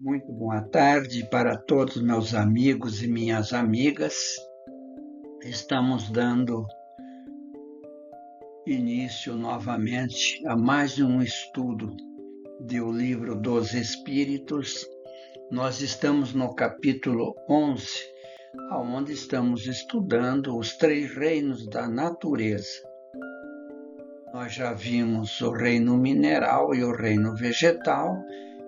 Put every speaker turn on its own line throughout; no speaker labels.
Muito boa tarde para todos meus amigos e minhas amigas. Estamos dando início novamente a mais um estudo do Livro dos Espíritos. Nós estamos no capítulo 11, onde estamos estudando os três reinos da natureza. Nós já vimos o reino mineral e o reino vegetal,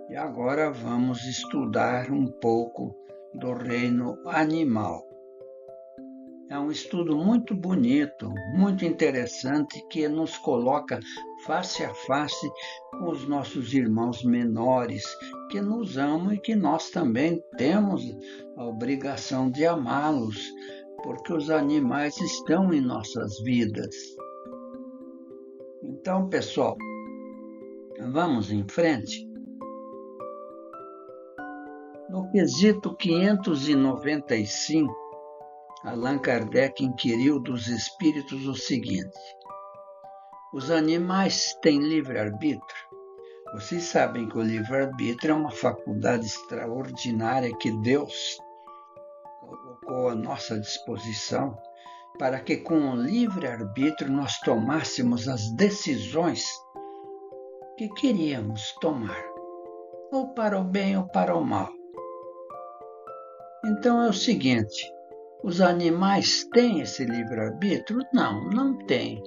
e agora vamos estudar um pouco do reino animal. É um estudo muito bonito, muito interessante, que nos coloca face a face com os nossos irmãos menores, que nos amam e que nós também temos a obrigação de amá-los, porque os animais estão em nossas vidas. Então, pessoal, vamos em frente. No quesito 595, Allan Kardec inquiriu dos espíritos o seguinte: os animais têm livre-arbítrio? Vocês sabem que o livre-arbítrio é uma faculdade extraordinária que Deus colocou à nossa disposição para que com o livre-arbítrio nós tomássemos as decisões que queríamos tomar, ou para o bem ou para o mal. Então é o seguinte: os animais têm esse livre-arbítrio? Não, não têm.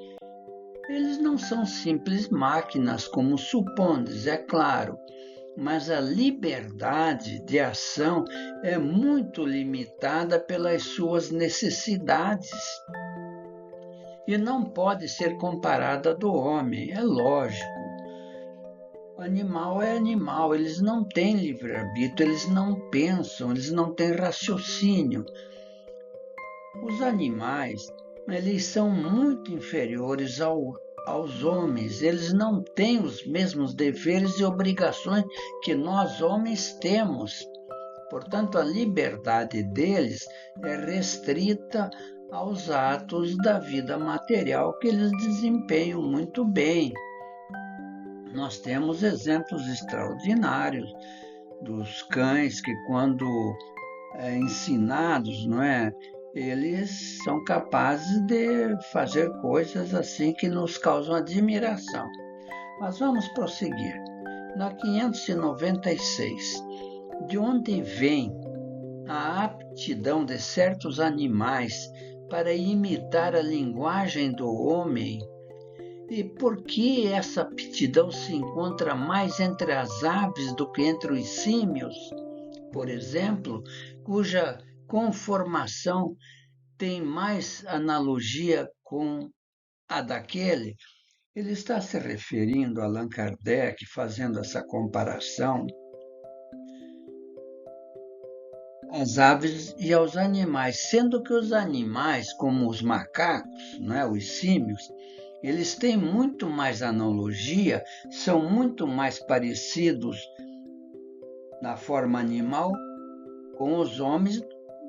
Eles não são simples máquinas, como supondes, é claro, mas a liberdade de ação é muito limitada pelas suas necessidades e não pode ser comparada à do homem, é lógico. O animal é animal, eles não têm livre-arbítrio, eles não pensam, eles não têm raciocínio. Os animais, eles são muito inferiores aos homens, eles não têm os mesmos deveres e obrigações que nós homens temos. Portanto, a liberdade deles é restrita aos atos da vida material que eles desempenham muito bem. Nós temos exemplos extraordinários dos cães que, quando ensinados, não é? Eles são capazes de fazer coisas assim que nos causam admiração. Mas vamos prosseguir. Na 596, de onde vem a aptidão de certos animais para imitar a linguagem do homem? E por que essa aptidão se encontra mais entre as aves do que entre os símios, por exemplo, cuja conformação tem mais analogia com a daquele? Ele está se referindo a Allan Kardec, fazendo essa comparação às aves e aos animais, sendo que os animais, como os macacos, os símios, eles têm muito mais analogia, são muito mais parecidos na forma animal com os homens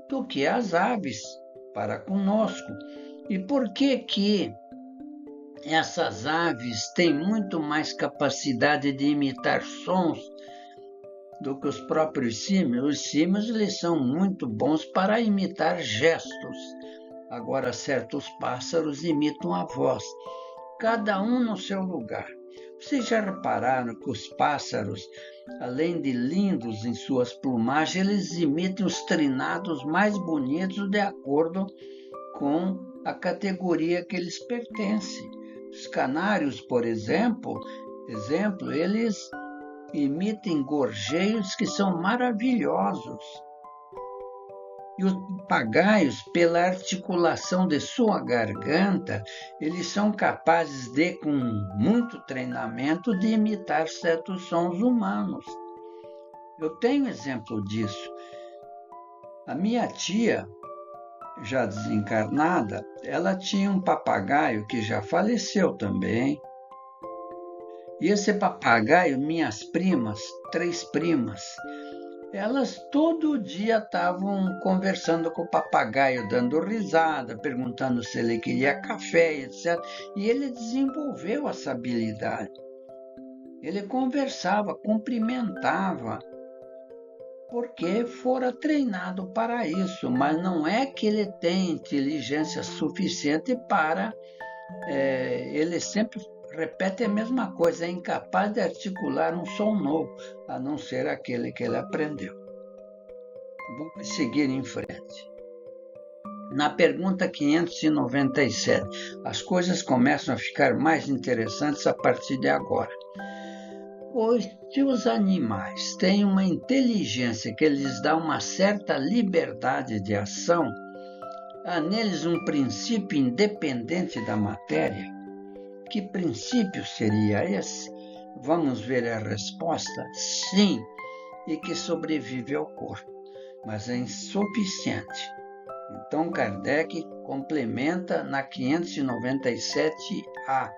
do que as aves para conosco. E por que essas aves têm muito mais capacidade de imitar sons do que os próprios símios? Os símios, eles são muito bons para imitar gestos. Agora, certos pássaros imitam a voz, cada um no seu lugar. Vocês já repararam que os pássaros, além de lindos em suas plumagens, eles imitam os trinados mais bonitos de acordo com a categoria que eles pertencem. Os canários, por exemplo, eles imitam gorjeios que são maravilhosos. E os papagaios, pela articulação de sua garganta, eles são capazes de, com muito treinamento, de imitar certos sons humanos. Eu tenho exemplo disso. A minha tia, já desencarnada, ela tinha um papagaio que já faleceu também. E esse papagaio, minhas primas, 3 primas, elas todo dia estavam conversando com o papagaio, dando risada, perguntando se ele queria café, etc. E ele desenvolveu essa habilidade. Ele conversava, cumprimentava. porque fora treinado para isso, mas não é que ele tem inteligência suficiente para. Ele sempre repete a mesma coisa, é incapaz de articular um som novo, a não ser aquele que ele aprendeu. Vamos seguir em frente. Na pergunta 597, as coisas começam a ficar mais interessantes a partir de agora. Pois se os animais têm uma inteligência que lhes dá uma certa liberdade de ação, há neles um princípio independente da matéria. Que princípio seria esse? Vamos ver a resposta. Sim, e que sobrevive ao corpo, mas é insuficiente. Então Kardec complementa na 597A.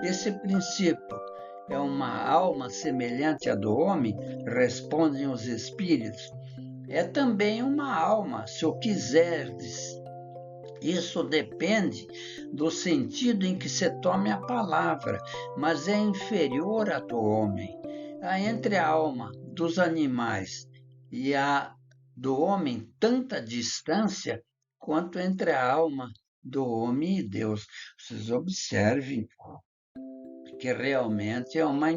Esse princípio é uma alma semelhante à do homem? Respondem os espíritos. É também uma alma, se o quiserdes. Isso depende do sentido em que se tome a palavra, mas é inferior à do homem. Há entre a alma dos animais e a do homem tanta distância quanto entre a alma do homem e Deus. Vocês observem que realmente é uma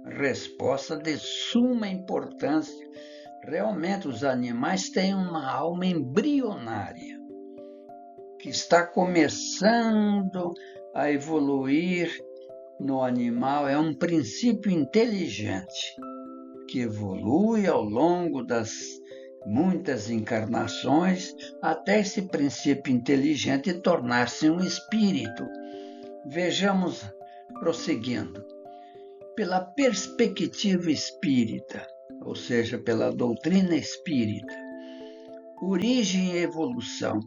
resposta de suma importância. Realmente os animais têm uma alma embrionária, que está começando a evoluir no animal. É um princípio inteligente, que evolui ao longo das muitas encarnações, até esse princípio inteligente tornar-se um espírito. Vejamos, prosseguindo. Pela perspectiva espírita, ou seja, pela doutrina espírita, origem e evolução.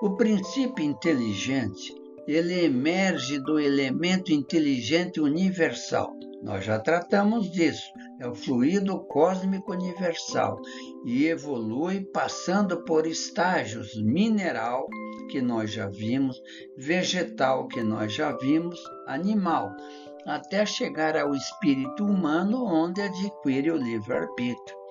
O princípio inteligente, ele emerge do elemento inteligente universal. Nós já tratamos disso. É o fluido cósmico universal e evolui passando por estágios: mineral, que nós já vimos, vegetal, que nós já vimos, animal, até chegar ao espírito humano, onde adquire o livre-arbítrio.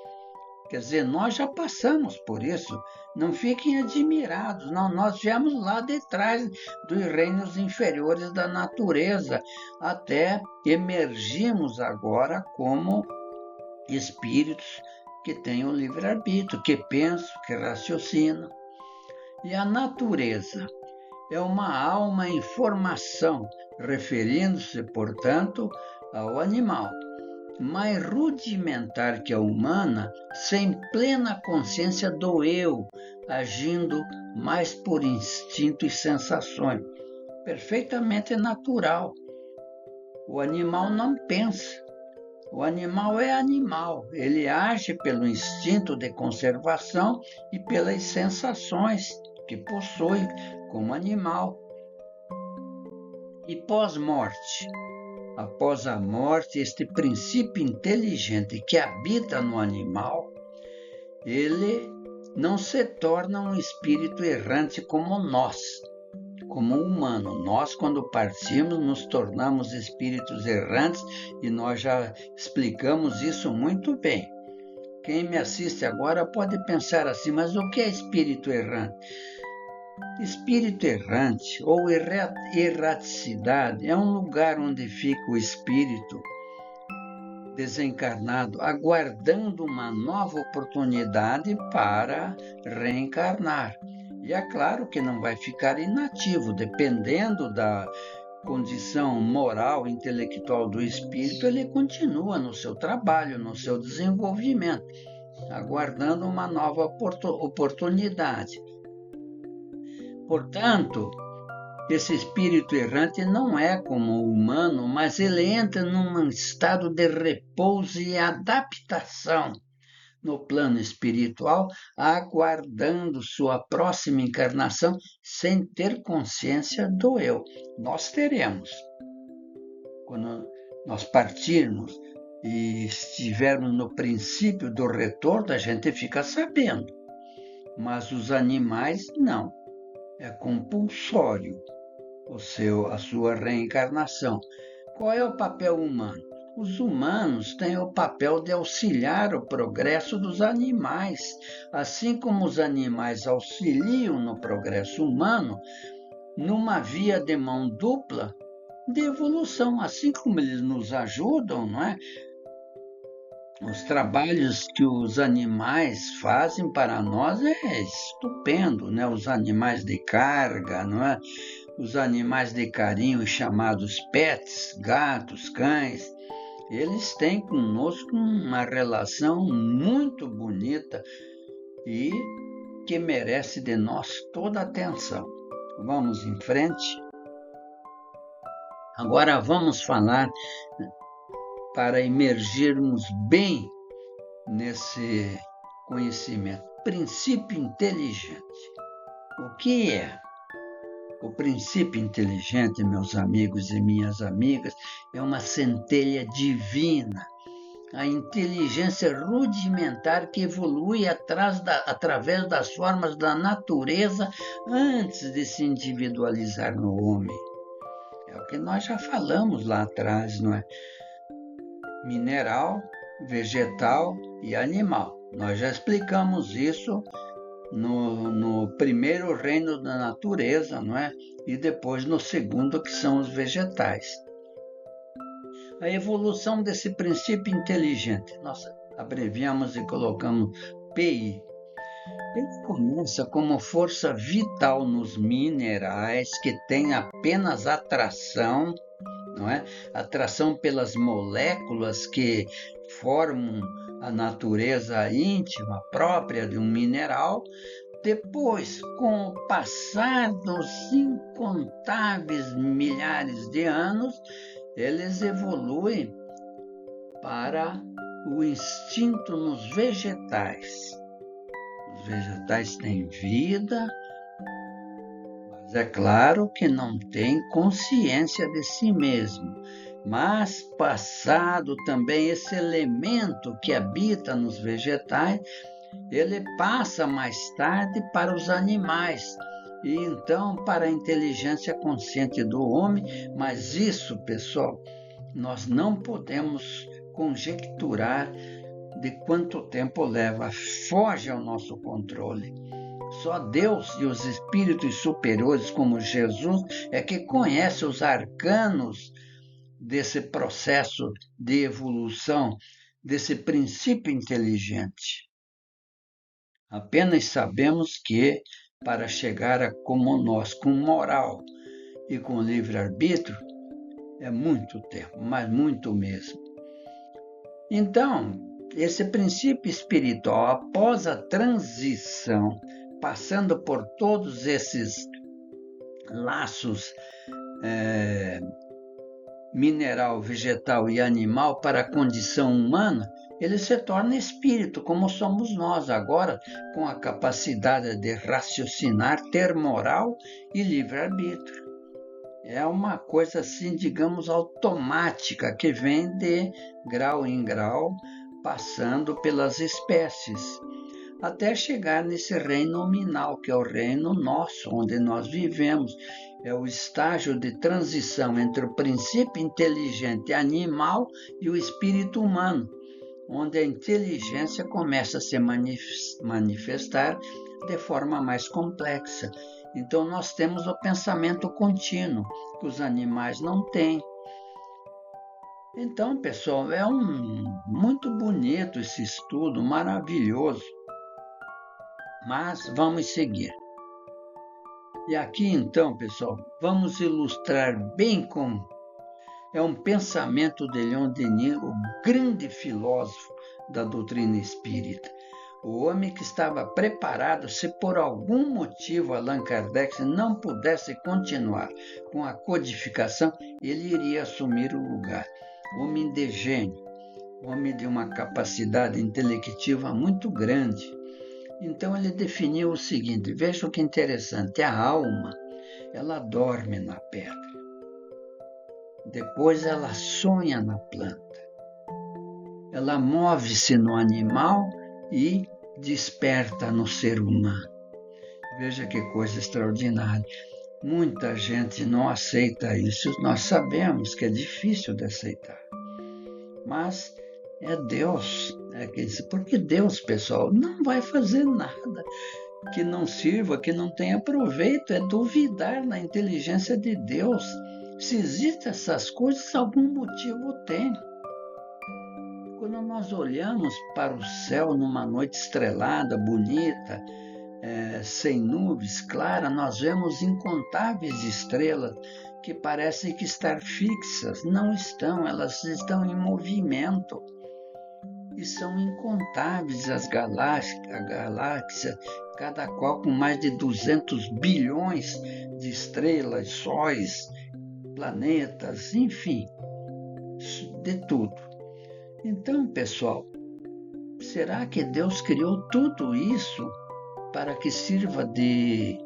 Quer dizer, nós já passamos por isso. Não fiquem admirados. Não, nós viemos lá de trás dos reinos inferiores da natureza, até emergimos agora como espíritos que têm o livre-arbítrio, que pensam, que raciocinam. E a natureza é uma alma em formação, referindo-se, portanto, ao animal, mais rudimentar que a humana, sem plena consciência do eu, agindo mais por instinto e sensações. Perfeitamente natural. O animal não pensa. O animal é animal. Ele age pelo instinto de conservação e pelas sensações que possui como animal. E pós-morte? Após a morte, este princípio inteligente que habita no animal, ele não se torna um espírito errante como nós, como humano. Nós, quando partimos, nos tornamos espíritos errantes e nós já explicamos isso muito bem. Quem me assiste agora pode pensar assim, mas o que é espírito errante? Espírito errante ou erraticidade é um lugar onde fica o espírito desencarnado, aguardando uma nova oportunidade para reencarnar. E é claro que não vai ficar inativo, dependendo da condição moral, intelectual do espírito, ele continua no seu trabalho, no seu desenvolvimento, aguardando uma nova oportunidade. Portanto, esse espírito errante não é como o humano, mas ele entra num estado de repouso e adaptação no plano espiritual, aguardando sua próxima encarnação sem ter consciência do eu. Nós teremos. Quando nós partirmos e estivermos no princípio do retorno, a gente fica sabendo. Mas os animais não. É compulsório a sua reencarnação. Qual é o papel humano? Os humanos têm o papel de auxiliar o progresso dos animais. Assim como os animais auxiliam no progresso humano, numa via de mão dupla de evolução, assim como eles nos ajudam, não é? Os trabalhos que os animais fazem para nós é estupendo, né? Os animais de carga, não é? Os animais de carinho chamados pets, gatos, cães, eles têm conosco uma relação muito bonita e que merece de nós toda a atenção. Vamos em frente. Agora vamos falar para emergirmos bem nesse conhecimento. Princípio inteligente. O que é? O princípio inteligente, meus amigos e minhas amigas, é uma centelha divina. A inteligência rudimentar que evolui através das formas da natureza antes de se individualizar no homem. É o que nós já falamos lá atrás, não é? Mineral, vegetal e animal. Nós já explicamos isso no primeiro reino da natureza, não é? E depois no segundo, que são os vegetais. A evolução desse princípio inteligente, nós abreviamos e colocamos PI. Ele começa como força vital nos minerais que tem apenas atração, não é? Atração pelas moléculas que formam a natureza íntima própria de um mineral. Depois, com o passar dos incontáveis milhares de anos, eles evoluem para o instinto nos vegetais. Os vegetais têm vida, mas é claro que não têm consciência de si mesmo. Mas, passado também esse elemento que habita nos vegetais, ele passa mais tarde para os animais e então para a inteligência consciente do homem. Mas isso, pessoal, nós não podemos conjecturar de quanto tempo leva, foge ao nosso controle. Só Deus e os espíritos superiores, como Jesus, é que conhecem os arcanos desse processo de evolução, desse princípio inteligente. Apenas sabemos que, para chegar a como nós, com moral e com livre-arbítrio, é muito tempo, mas muito mesmo. Então, esse princípio espiritual, após a transição, passando por todos esses laços mineral, vegetal e animal para a condição humana, ele se torna espírito, como somos nós agora, com a capacidade de raciocinar, ter moral e livre-arbítrio. É uma coisa assim, digamos, automática, que vem de grau em grau, passando pelas espécies, até chegar nesse reino nominal, que é o reino nosso, onde nós vivemos. É o estágio de transição entre o princípio inteligente animal e o espírito humano, onde a inteligência começa a se manifestar de forma mais complexa. Então nós temos o pensamento contínuo, que os animais não têm. Então, pessoal, é muito bonito esse estudo, maravilhoso. Mas vamos seguir. E aqui então, pessoal, vamos ilustrar bem como é um pensamento de Leon Denis, o grande filósofo da doutrina espírita. O homem que estava preparado, se por algum motivo Allan Kardec não pudesse continuar com a codificação, ele iria assumir o lugar. Homem de gênio, homem de uma capacidade intelectiva muito grande. Então ele definiu o seguinte, veja que interessante, a alma, ela dorme na pedra, depois ela sonha na planta, ela move-se no animal e desperta no ser humano. Veja que coisa extraordinária. Muita gente não aceita isso, nós sabemos que é difícil de aceitar. mas é Deus. Porque Deus, pessoal, não vai fazer nada que não sirva, que não tenha proveito. É duvidar na inteligência de Deus. Se existem essas coisas, algum motivo tem. Quando nós olhamos para o céu numa noite estrelada, bonita, sem nuvens, clara, nós vemos incontáveis estrelas que parecem que estar fixas. Não estão, elas estão em movimento. E são incontáveis as galáxias, cada qual com mais de 200 bilhões de estrelas, sóis, planetas, enfim, de tudo. Então, pessoal, será que Deus criou tudo isso para que sirva de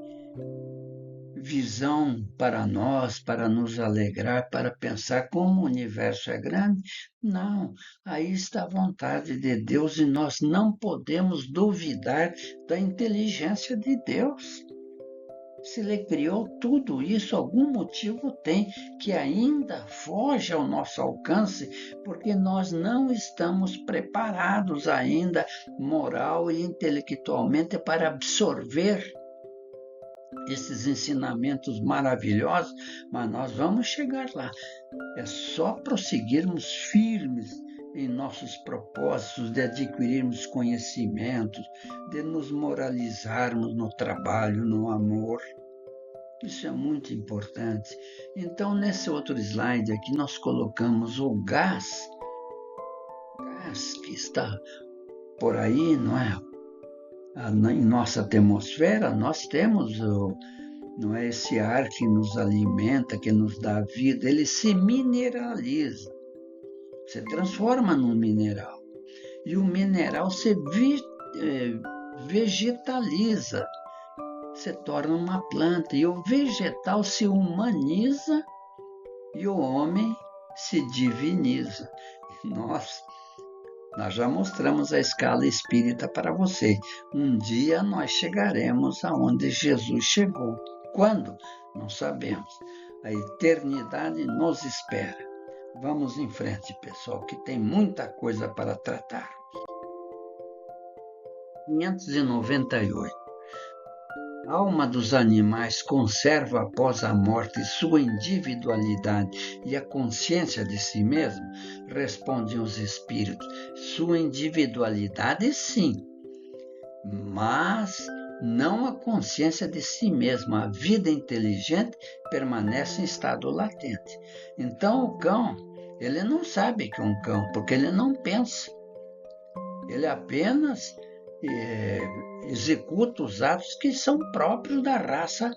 visão para nós, para nos alegrar, para pensar como o universo é grande? Não, aí está a vontade de Deus e nós não podemos duvidar da inteligência de Deus. Se Ele criou tudo isso, algum motivo tem que ainda foge ao nosso alcance, porque nós não estamos preparados ainda, moral e intelectualmente, para absorver esses ensinamentos maravilhosos, mas nós vamos chegar lá. É só prosseguirmos firmes em nossos propósitos de adquirirmos conhecimentos, de nos moralizarmos no trabalho, no amor. Isso é muito importante. Então, nesse outro slide aqui, nós colocamos o gás que está por aí, não é? Em nossa atmosfera, nós temos não é esse ar que nos alimenta, que nos dá vida, ele se mineraliza, se transforma num mineral. E o mineral se vegetaliza, se torna uma planta. E o vegetal se humaniza e o homem se diviniza. Nós já mostramos a escala espírita para você. Um dia nós chegaremos aonde Jesus chegou. Quando? Não sabemos. A eternidade nos espera. Vamos em frente, pessoal, que tem muita coisa para tratar. 598. A alma dos animais conserva após a morte sua individualidade e a consciência de si mesmo? Respondem os espíritos. Sua individualidade, sim, mas não a consciência de si mesmo. A vida inteligente permanece em estado latente. Então o cão, ele não sabe que é um cão, porque ele não pensa. Ele apenas executa os atos que são próprios da raça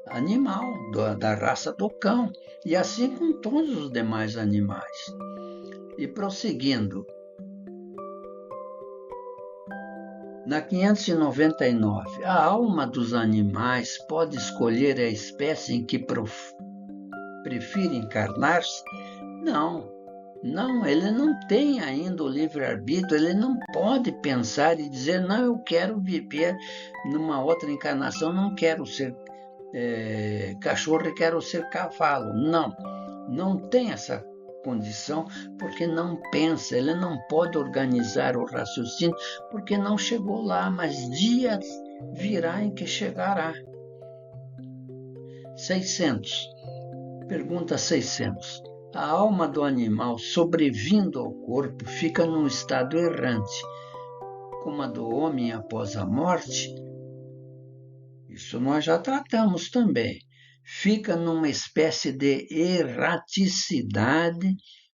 animal, da raça do cão. E assim com todos os demais animais. E prosseguindo, na 599, a alma dos animais pode escolher a espécie em que prefere encarnar-se? Não, ele não tem ainda o livre-arbítrio, ele não pode pensar e dizer, não, eu quero viver numa outra encarnação, não quero ser cachorro e quero ser cavalo. Não tem essa condição, porque não pensa, ele não pode organizar o raciocínio, porque não chegou lá, mas dias virá em que chegará. 600. Pergunta 600. A alma do animal, sobrevindo ao corpo, fica num estado errante, como a do homem após a morte? Isso nós já tratamos também. Fica numa espécie de erraticidade,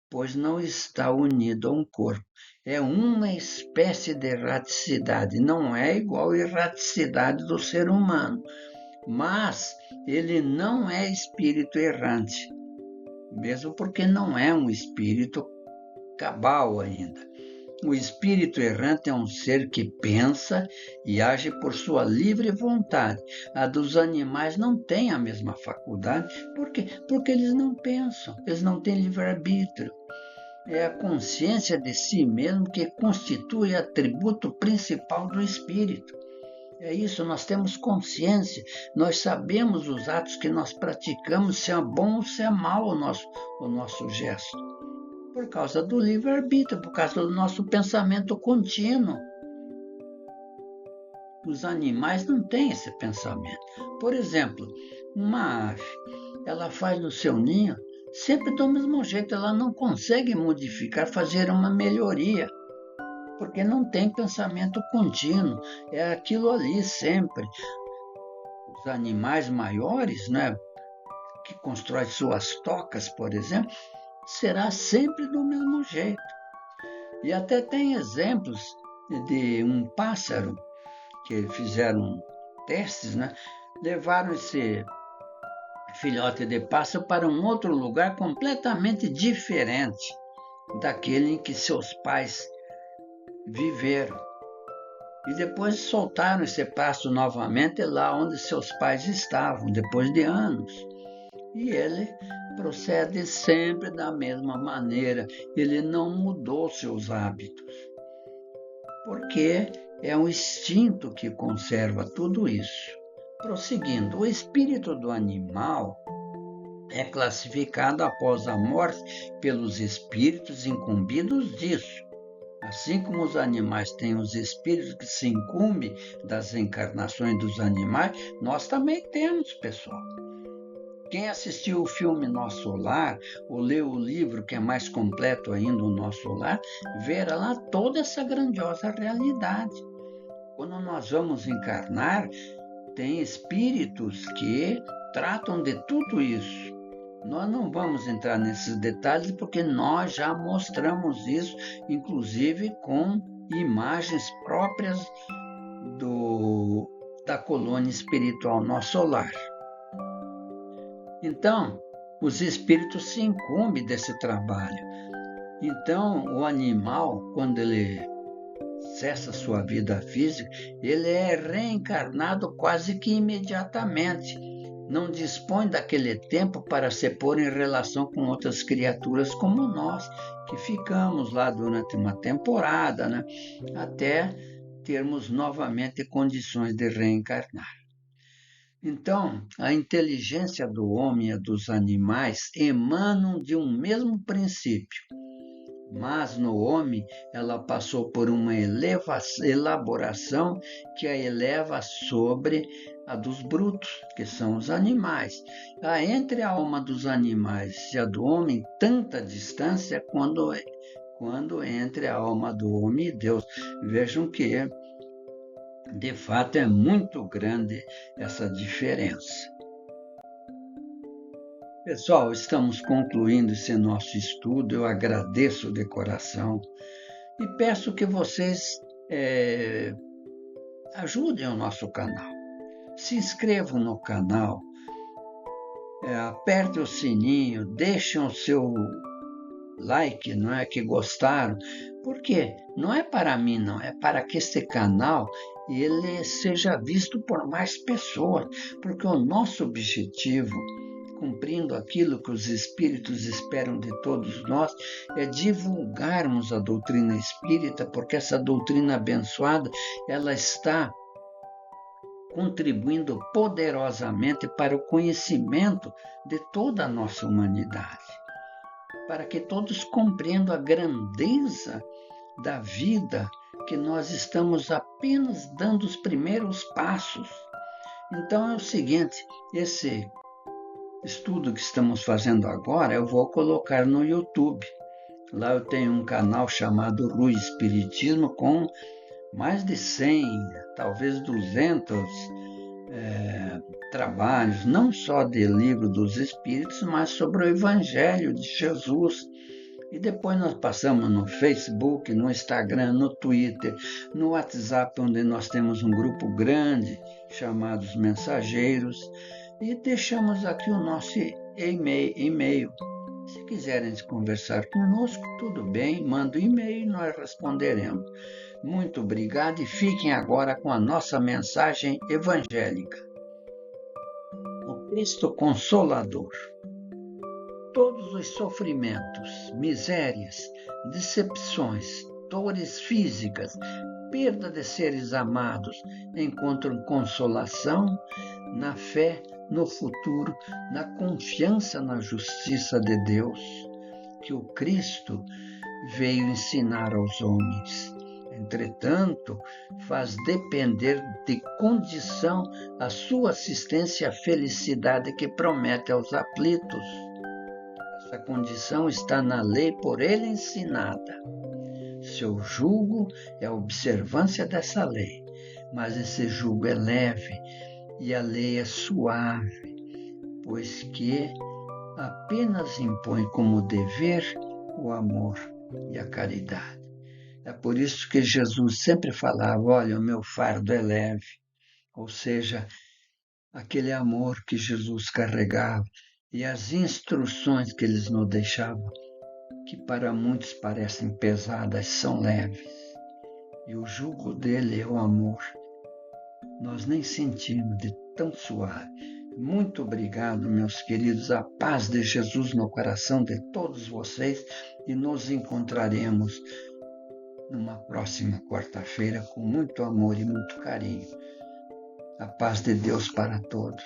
pois não está unido a um corpo. É uma espécie de erraticidade, não é igual à erraticidade do ser humano, mas ele não é espírito errante. Mesmo porque não é um espírito cabal ainda. O espírito errante é um ser que pensa e age por sua livre vontade. A dos animais não tem a mesma faculdade. Por quê? Porque eles não pensam, eles não têm livre-arbítrio. É a consciência de si mesmo que constitui o atributo principal do espírito. É isso, nós temos consciência, nós sabemos os atos que nós praticamos, se é bom ou se é mau o nosso gesto. Por causa do livre-arbítrio, por causa do nosso pensamento contínuo. Os animais não têm esse pensamento. Por exemplo, uma ave, ela faz no seu ninho sempre do mesmo jeito, ela não consegue modificar, fazer uma melhoria, porque não tem pensamento contínuo, é aquilo ali sempre. Os animais maiores, né, que constroem suas tocas, por exemplo, será sempre do mesmo jeito. E até tem exemplos de um pássaro que fizeram testes, né? Levaram esse filhote de pássaro para um outro lugar completamente diferente daquele em que seus pais viveram. E depois soltaram esse pássaro novamente lá onde seus pais estavam, depois de anos. E ele procede sempre da mesma maneira, ele não mudou seus hábitos, porque é um instinto que conserva tudo isso. Prosseguindo, o espírito do animal é classificado após a morte pelos espíritos incumbidos disso. Assim como os animais têm os espíritos que se incumbem das encarnações dos animais, nós também temos, pessoal. Quem assistiu o filme Nosso Lar, ou leu o livro que é mais completo ainda, o Nosso Lar, verá lá toda essa grandiosa realidade. Quando nós vamos encarnar, tem espíritos que tratam de tudo isso. Nós não vamos entrar nesses detalhes porque nós já mostramos isso, inclusive com imagens próprias da colônia espiritual Nosso Lar. Então, os espíritos se incumbem desse trabalho. Então, o animal, quando ele cessa sua vida física, ele é reencarnado quase que imediatamente. Não dispõe daquele tempo para se pôr em relação com outras criaturas como nós, que ficamos lá durante uma temporada, né, até termos novamente condições de reencarnar. Então, a inteligência do homem e dos animais emanam de um mesmo princípio, mas no homem ela passou por uma elaboração que a eleva sobre a dos brutos, que são os animais. Há entre a alma dos animais e a do homem tanta distância quando entre a alma do homem e Deus. Vejam que de fato é muito grande essa diferença. Pessoal, estamos concluindo esse nosso estudo. Eu agradeço de coração e peço que vocês ajudem o nosso canal. Se inscrevam no canal, apertem o sininho, deixem o seu like, não é, que gostaram. Por quê? Não é para mim, não, é para que este canal ele seja visto por mais pessoas, porque o nosso objetivo, cumprindo aquilo que os espíritos esperam de todos nós, é divulgarmos a doutrina espírita, porque essa doutrina abençoada, ela está contribuindo poderosamente para o conhecimento de toda a nossa humanidade, para que todos compreendam a grandeza da vida, que nós estamos apenas dando os primeiros passos. Então é o seguinte, esse estudo que estamos fazendo agora, eu vou colocar no YouTube. Lá eu tenho um canal chamado Rui Espiritismo com mais de 100, talvez 200 trabalhos, não só de livro dos Espíritos, mas sobre o Evangelho de Jesus. E depois nós passamos no Facebook, no Instagram, no Twitter, no WhatsApp, onde nós temos um grupo grande chamado Os Mensageiros, e deixamos aqui o nosso e-mail. Se quiserem conversar conosco, tudo bem, manda um e-mail e nós responderemos. Muito obrigado e fiquem agora com a nossa mensagem evangélica. O Cristo Consolador. Todos os sofrimentos, misérias, decepções, dores físicas, perda de seres amados encontram consolação na fé no futuro, na confiança na justiça de Deus. que o Cristo veio ensinar aos homens. Entretanto, faz depender de condição a sua assistência à felicidade que promete aos aflitos. Essa condição está na lei por ele ensinada. Seu jugo é a observância dessa lei, mas esse jugo é leve e a lei é suave, pois que apenas impõe como dever o amor e a caridade. É por isso que Jesus sempre falava, olha, o meu fardo é leve, ou seja, aquele amor que Jesus carregava e as instruções que eles nos deixavam, que para muitos parecem pesadas, são leves. E o jugo dele é o amor. Nós nem sentimos de tão suave. Muito obrigado, meus queridos. A paz de Jesus no coração de todos vocês e nos encontraremos numa próxima quarta-feira com muito amor e muito carinho. A paz de Deus para todos.